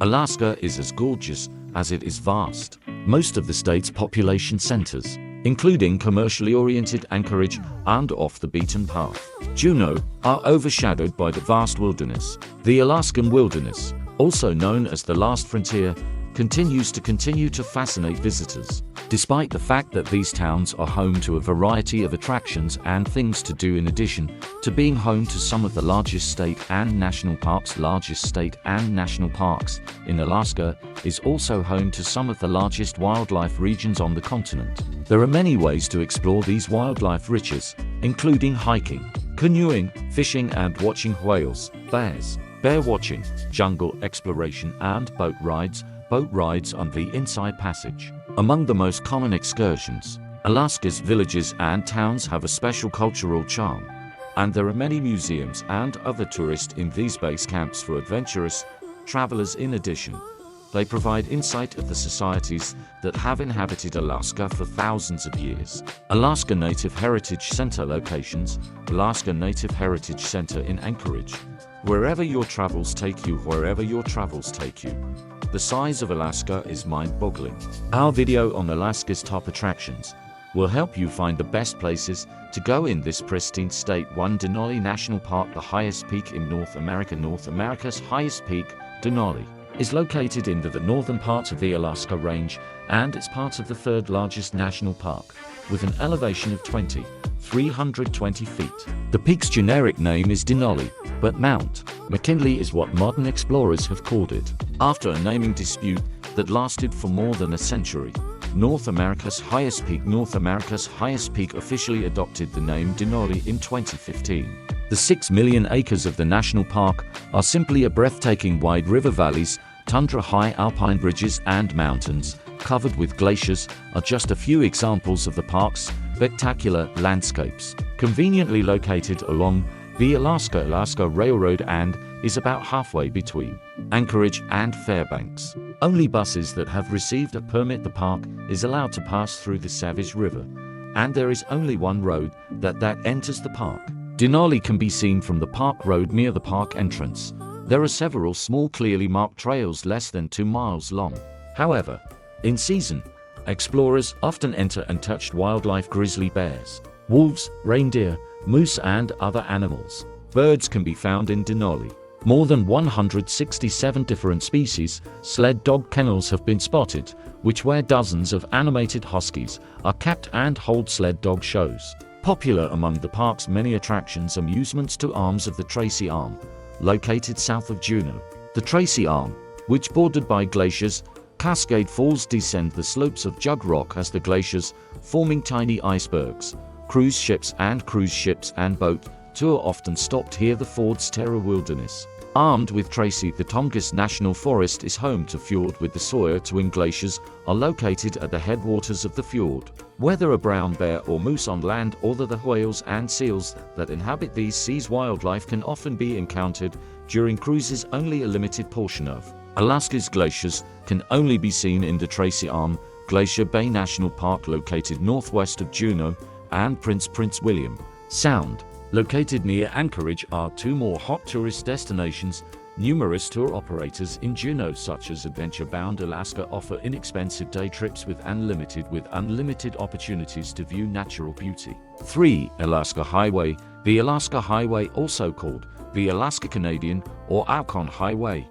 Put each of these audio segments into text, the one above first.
Alaska is as gorgeous as it is vast. Most of the state's population centers, including commercially oriented Anchorage and off the beaten path, Juneau, are overshadowed by the vast wilderness. The Alaskan wilderness, also known as the last frontier, continues to fascinate visitors. Despite the fact that these towns are home to a variety of attractions and things to do in addition to being home to some of the largest state and national parks, in Alaska is also home to some of the largest wildlife regions on the continent. There are many ways to explore these wildlife riches, including hiking, canoeing, fishing and watching whales, bears, bear watching, jungle exploration and boat rides on the Inside Passage. Among the most common excursions, Alaska's villages and towns have a special cultural charm, and there are many museums and other tourists in these base camps for adventurous travelers. In addition, they provide insight of the societies that have inhabited Alaska for thousands of years. Alaska Native Heritage Center locations. Alaska Native Heritage Center in Anchorage. Wherever your travels take you. The size of Alaska is mind-boggling. Our video on Alaska's top attractions will help you find the best places to go in this pristine state. 1. Denali National Park, the highest peak in North America. North America's highest peak, Denali, is located in the northern part of the Alaska Range and is part of the third largest national park, with an elevation of 320 feet. The peak's generic name is Denali, but Mount McKinley is what modern explorers have called it, after a naming dispute that lasted for more than a century. North America's highest peak officially adopted the name Denali in 2015. The 6 million acres of the national park are simply a breathtaking wide river valleys, tundra-high alpine bridges and mountains covered with glaciers are just a few examples of the park's spectacular landscapes. Conveniently located along the Alaska Railroad and is about halfway between Anchorage and Fairbanks. Only buses that have received a permit. The park is allowed to pass through the Savage River, and there is only one road that enters the park. Denali can be seen from the park road near the park entrance. There are several small clearly marked trails less than 2 miles long. However, in season, explorers often enter untouched wildlife: grizzly bears, wolves, reindeer, moose and other animals. Birds can be found in Denali. More than 167 different species. Sled dog kennels have been spotted, where dozens of animated huskies are kept and hold sled dog shows. Popular among the park's many attractions, amusements to arms of the Tracy Arm, located south of Juneau. The Tracy Arm, which bordered by glaciers, Cascade Falls, descend the slopes of Jug Rock as the glaciers, forming tiny icebergs. Cruise ships and boat tour often stopped here. The Ford's Terror Wilderness. Armed with Tracy, the Tongass National Forest is home to fjord with the Sawyer Twin Glaciers are located at the headwaters of the fjord. Whether a brown bear or moose on land or the whales and seals that inhabit these seas, wildlife can often be encountered during cruises. Only a limited portion of Alaska's glaciers can only be seen in the Tracy Arm. Glacier Bay National Park, located northwest of Juneau, and Prince William Sound, located near Anchorage, are two more hot tourist destinations. Numerous tour operators in Juneau, such as Adventure Bound Alaska, offer inexpensive day trips with unlimited opportunities to view natural beauty. 3. Alaska Highway. The Alaska Highway, also called the Alaska-Canadian or Yukon Highway,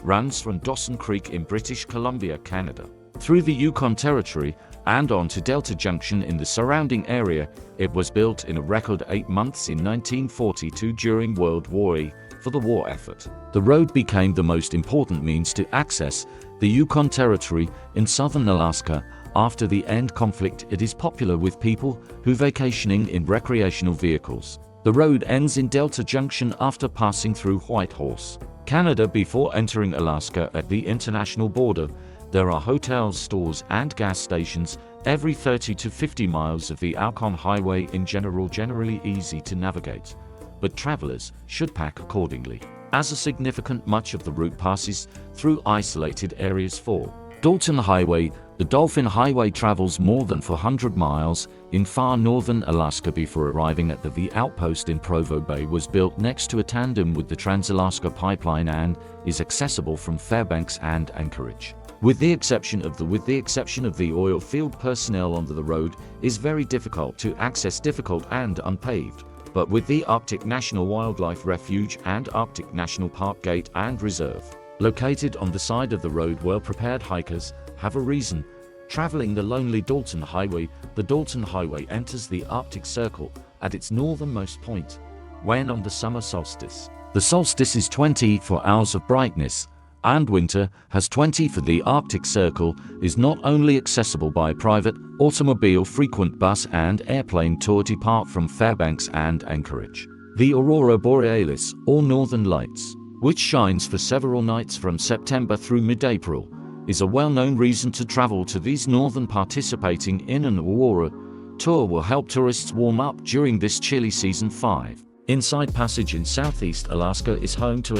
runs from Dawson Creek in British Columbia, Canada, through the Yukon Territory and on to Delta Junction in the surrounding area. It was built in a record 8 months in 1942 during World War I. For the war effort, the road became the most important means to access the Yukon Territory in southern Alaska. After the end conflict, it is popular with people who vacationing in recreational vehicles. The road ends in Delta Junction after passing through Whitehorse, Canada, before entering Alaska. At the international border, there are hotels, stores, and gas stations every 30 to 50 miles of the Yukon Highway. In generally easy to navigate, but travelers should pack accordingly, as a significant much of the route passes through isolated areas. 4. Dalton Highway. The Dolphin Highway travels more than 400 miles in far northern Alaska before arriving at the V outpost in Provo Bay. Was built next to a tandem with the Trans-Alaska Pipeline and is accessible from Fairbanks and Anchorage. With the exception of the oil field, personnel on the road is very difficult to access, difficult and unpaved. But with the Arctic National Wildlife Refuge and Arctic National Park Gate and Reserve located on the side of the road, well-prepared hikers have a reason. Traveling the lonely Dalton Highway, the Dalton Highway enters the Arctic Circle at its northernmost point when on the summer solstice. The solstice is 24 hours of brightness, and winter has 20 for the Arctic Circle is not only accessible by private, automobile, frequent bus and airplane tour depart from Fairbanks and Anchorage. The Aurora Borealis, or Northern Lights, which shines for several nights from September through mid-April, is a well-known reason to travel to these northern. Participating in an Aurora tour will help tourists warm up during this chilly season. 5. Inside Passage in Southeast Alaska is home to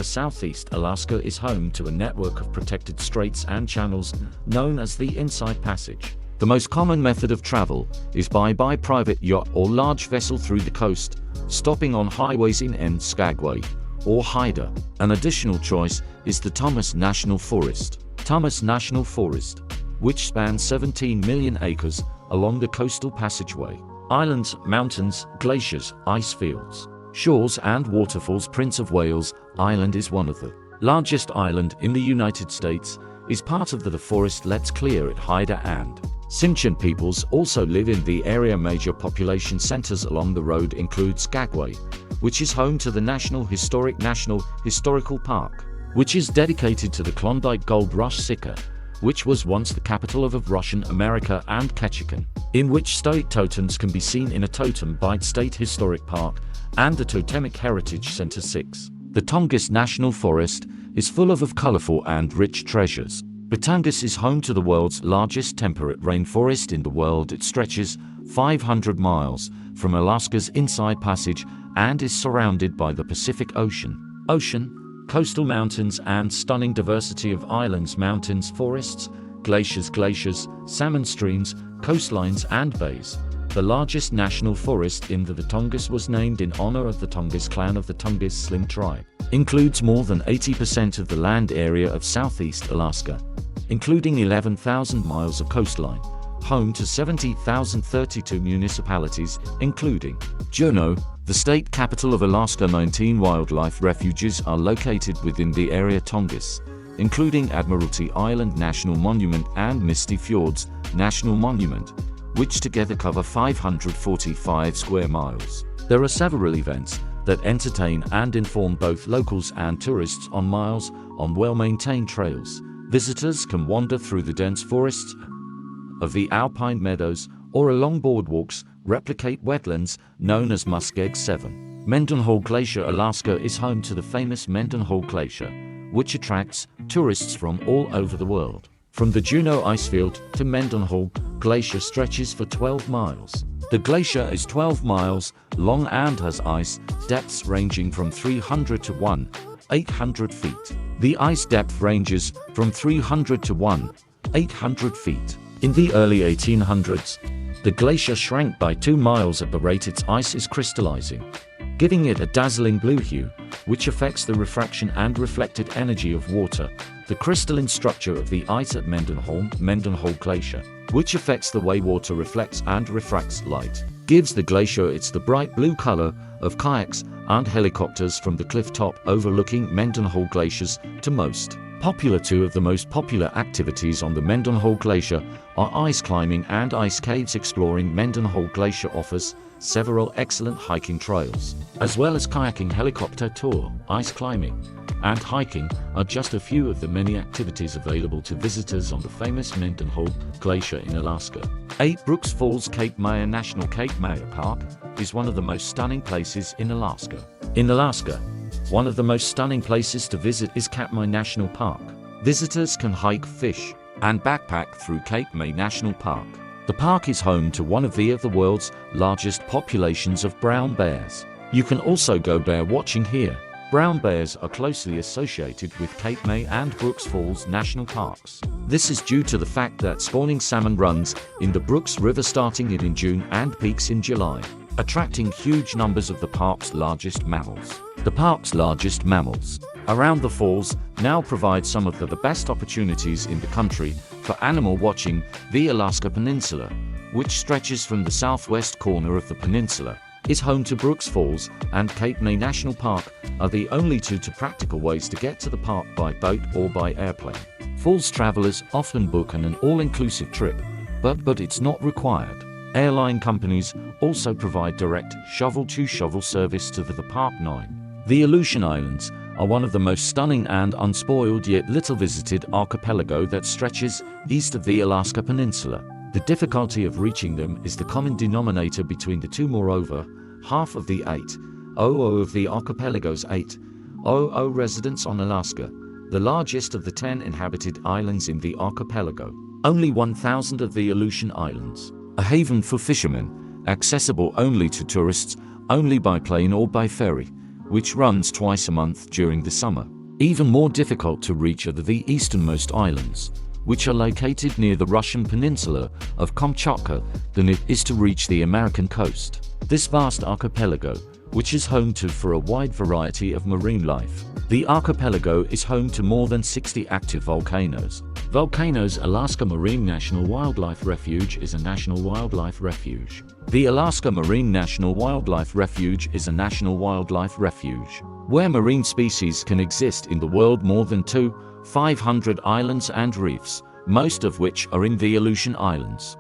a network of protected straits and channels known as the Inside Passage. The most common method of travel is by private yacht or large vessel through the coast, stopping on highways in Skagway or Haida. An additional choice is the Thomas National Forest. Thomas National Forest, which spans 17 million acres along the coastal passageway. Islands, mountains, glaciers, ice fields, shores and waterfalls. Prince of Wales Island is one of the largest islands in the United States, is part of the forest. Let's clear it. Haida and Tsimshian peoples also live in the area. Major population centers along the road include Skagway, which is home to the National Historical Park, which is dedicated to the Klondike Gold Rush. Sitka, which was once the capital of Russian America, and Ketchikan, in which state totems can be seen in a Totem Bight State Historic Park and the Totemic Heritage Center. 6. The Tongass National Forest is full of colorful and rich treasures. Batangas is home to the world's largest temperate rainforest in the world. It stretches 500 miles from Alaska's Inside Passage and is surrounded by the Pacific Ocean, coastal mountains and stunning diversity of islands, mountains, forests, glaciers, salmon streams, coastlines and bays. The largest national forest in the Tongass was named in honor of the Tongass clan of the Tongass Slim tribe. Includes more than 80% of the land area of southeast Alaska, including 11,000 miles of coastline, home to 70,032 municipalities, including Juneau, the state capital of Alaska. 19 wildlife refuges are located within the area. Tongass, including Admiralty Island National Monument and Misty Fjords National Monument, which together cover 545 square miles. There are several events that entertain and inform both locals and tourists on miles on well-maintained trails. Visitors can wander through the dense forests of the alpine meadows or along boardwalks, replicate wetlands known as muskeg. 7. Mendenhall Glacier. Alaska is home to the famous Mendenhall Glacier, which attracts tourists from all over the world. From the Juneau Icefield to Mendenhall Glacier stretches for 12 miles. The glacier is 12 miles long and has ice depths ranging from 300 to 1,800 feet. The ice depth ranges from 300 to 1,800 feet. In the early 1800s, the glacier shrank by 2 miles at the rate its ice is crystallizing, giving it a dazzling blue hue, which affects the refraction and reflected energy of water. The crystalline structure of the ice at Mendenhall Glacier, which affects the way water reflects and refracts light, gives the glacier its the bright blue color of kayaks and helicopters from the cliff top overlooking Mendenhall Glaciers to most popular. 2 of the most popular activities on the Mendenhall Glacier are ice climbing and ice caves. Exploring Mendenhall Glacier offers several excellent hiking trails, as well as kayaking, helicopter tour. Ice climbing and hiking are just a few of the many activities available to visitors on the famous Mendenhall Glacier in Alaska. 8. Brooks Falls. Cape May National Park is one of the most stunning places in Alaska. In Alaska, one of the most stunning places to visit is Cape May National Park. Visitors can hike, fish, and backpack through Cape May National Park. The park is home to one of the world's largest populations of brown bears. You can also go bear watching here. Brown bears are closely associated with Cape May and Brooks Falls National Parks. This is due to the fact that spawning salmon runs in the Brooks River starting in June and peaks in July, attracting huge numbers of the park's largest mammals. The park's largest mammals around the falls now provide some of the best opportunities in the country for animal watching. The Alaska Peninsula, which stretches from the southwest corner of the peninsula, is home to Brooks Falls and Cape May National Park, are the only two practical ways to get to the park by boat or by airplane. Falls travelers often book an all-inclusive trip, but it's not required. Airline companies also provide direct shovel-to-shovel service to the Park 9. The Aleutian Islands are one of the most stunning and unspoiled yet little visited archipelago that stretches east of the Alaska Peninsula. The difficulty of reaching them is the common denominator between the two. Moreover, half of the 800 of the archipelago's 800 residents on Alaska, the largest of the 10 inhabited islands in the archipelago. Only 1,000 of the Aleutian Islands, a haven for fishermen, accessible only to tourists, only by plane or by ferry, which runs twice a month during the summer. Even more difficult to reach are the easternmost islands, which are located near the Russian peninsula of Chukotka, than it is to reach the American coast. This vast archipelago, which is home to for a wide variety of marine life. The archipelago is home to more than 60 active volcanoes. Alaska Marine National Wildlife Refuge is a national wildlife refuge. The Alaska Marine National Wildlife Refuge is a national wildlife refuge where marine species can exist in the world. More than 500 islands and reefs, most of which are in the Aleutian Islands.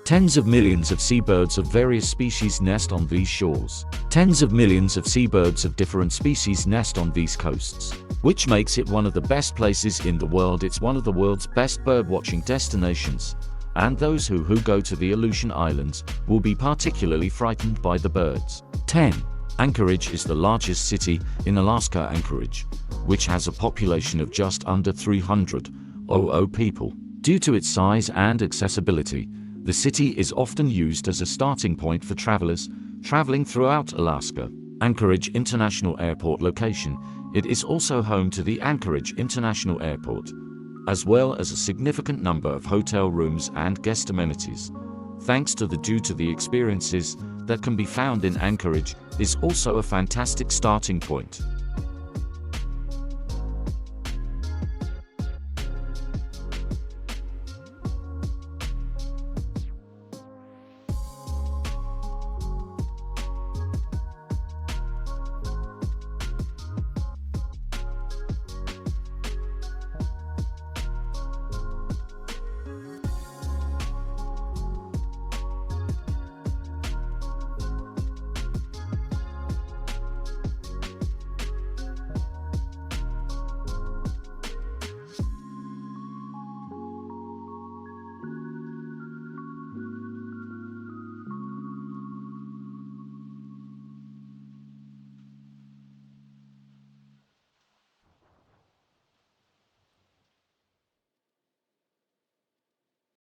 Tens of millions of seabirds of various species nest on these shores. Tens of millions of seabirds of different species nest on these coasts, which makes it one of the best places in the world. It's one of the world's best birdwatching destinations, and those who go to the Aleutian Islands will be particularly frightened by the birds. 10. Anchorage is the largest city in Alaska. Anchorage, which has a population of just under 300 people. Due to its size and accessibility, the city is often used as a starting point for travelers traveling throughout Alaska. Anchorage International Airport location. It is also home to the Anchorage International Airport, as well as a significant number of hotel rooms and guest amenities. Thanks to the experiences that can be found in Anchorage, is also a fantastic starting point.